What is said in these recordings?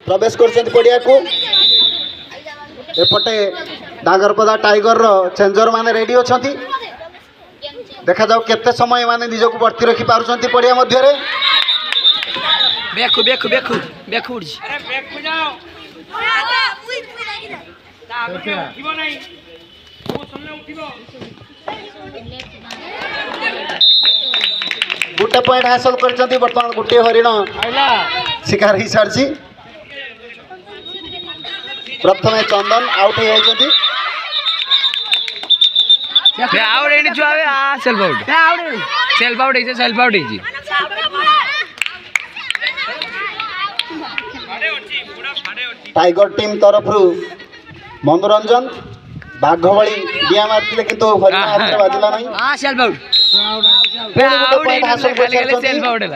प्रवेश कर पड़िया को एपटे डांगरपदा टाइगर रो चेंजर माने रेडी अच्छा देखा जाओ केते समय माने निजक बर्ती रखी पारुछंती पड़िया मध्य रे बेखु बेखु बेखु बेखु उड़ अरे बेखु जाओ उठिबो नै वो सामने उठिबो गोटे पॉइंट हासिल करछंती वर्तमान गोटे हरिण शिकार ही सारछि प्रथमे चंदन आउट हो जाइछंती आउट एनी छुआवे आ सेल्फ आउट है सेल्फ आउट है टाइगर टीम तरफ मनोरंजन बाघ भली डिया मारथिले किंतु हरिण हाथ रे बाजिला नहीं हां सेल्फ आउट पॉइंट हासिल सेल्फ आउट है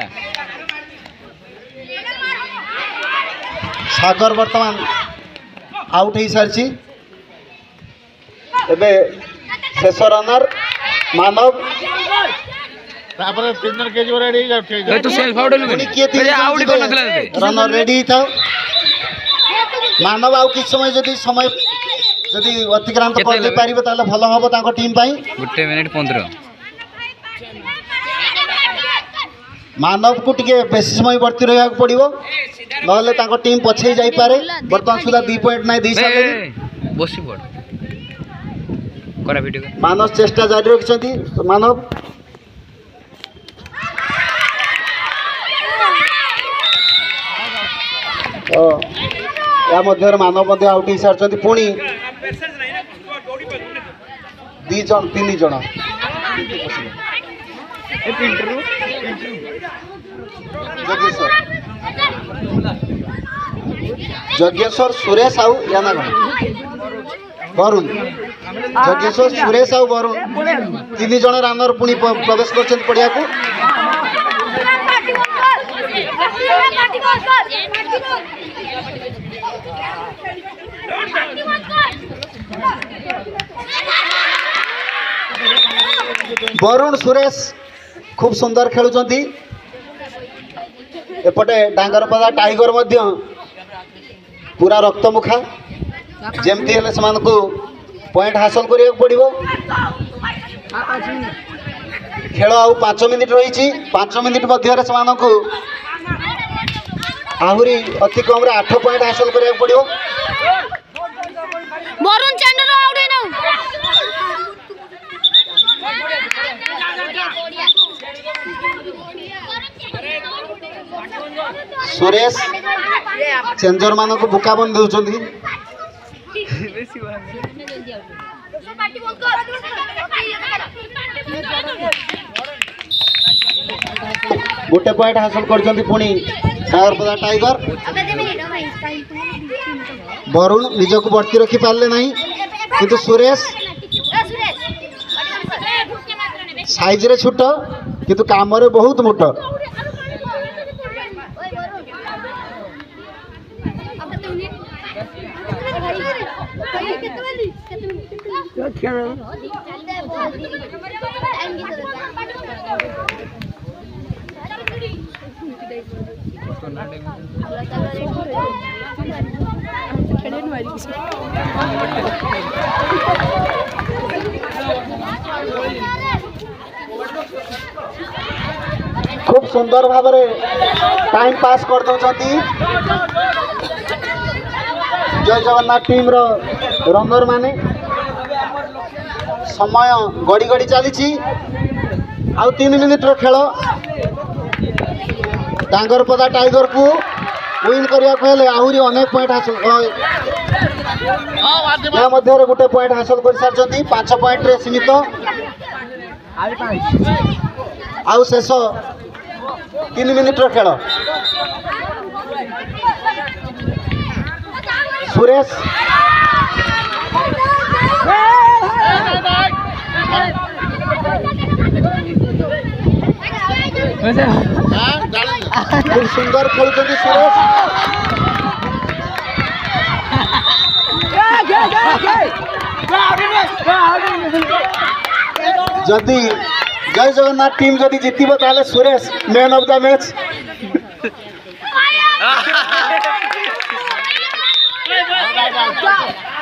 सागर वर्तमान आउट हो सारी एबे शेष रनर मानव तापर 3 केजी रेडी ए तो self out out runner ready था मानव आउ किछ समय जदि अतिक्रांत कर दे पारिबे ताले भलो हबो ताको टीम पाई 1 मिनिट 15 मानव को टिके बेसी समय बर्ती रहा पड़ो नहले ताको टीम पछे जाई पारे वर्तमान सुधा 2 पॉइंट नहीं दे सारे बसी पड़ करा वीडियो मानव चेष्टा जारी रखिसंती मानव या मध्य मानव मध्य आउट हो सारी पुणी 2 जन 3 जन जगेश्वर सुरेश आउ या ना वरुण जगेश्वर सुरेश आउ वरुण 3 जन रनर पुणी प्रवेश कर पड़िया को वरुण सुरेश खूब सुंदर खेलुचंती एपटे डांगरपदा टाइगर मध्य पूरा रक्तमुखा जेमती हेले समान को पॉइंट हासिल करिया पड़िबो खेल आउ 5 मिनिट रही 5 मिनिट मध्य समान को आहुरी अति कम रे 8 पॉइंट हासिल करिया पड़िबो वरुण चंद्र आउट है ना सुरेश चेंजर मान को बुका बन दउछंती गोटे पॉइंट हासिल करछंती पुणी डांगरपदा टाइगर वरुण निज को बर्ती रखी पारले नहीं किंतु सुरेश साइज रे छोट किंतु काम रे बहुत मोट खूब सुंदर भाव टाइम पास कर दौरान जय जगन्नाथ टीम रो रनर माने समय गड़ी गड़ी चली आउ 3 मिनिट रो खेल डांगरपदा टाइगर को विन करने आहरी अनेक पॉइंट हासिल मध्य गोटे पॉइंट हासिल कर सारी 5 पॉइंट रे सीमित आउ शेष 3 मिनिट रो खेल सुरेश खूब सुंदर खेलुଛନ୍ତି सुरेश जदि जय जगन्नाथ टीम जदि जीतिबो ताले Suresh man of the match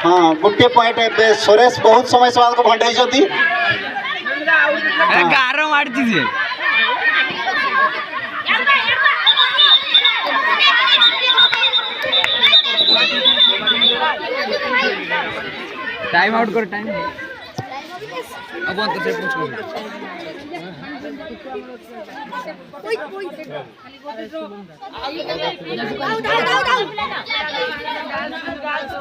हाँ गोटे पॉइंट है सुरेश बहुत समय से को भंडाई जदी गार मारती से टाइम आउट करो टाइम अब अंत से पूछ आउट आउट आउट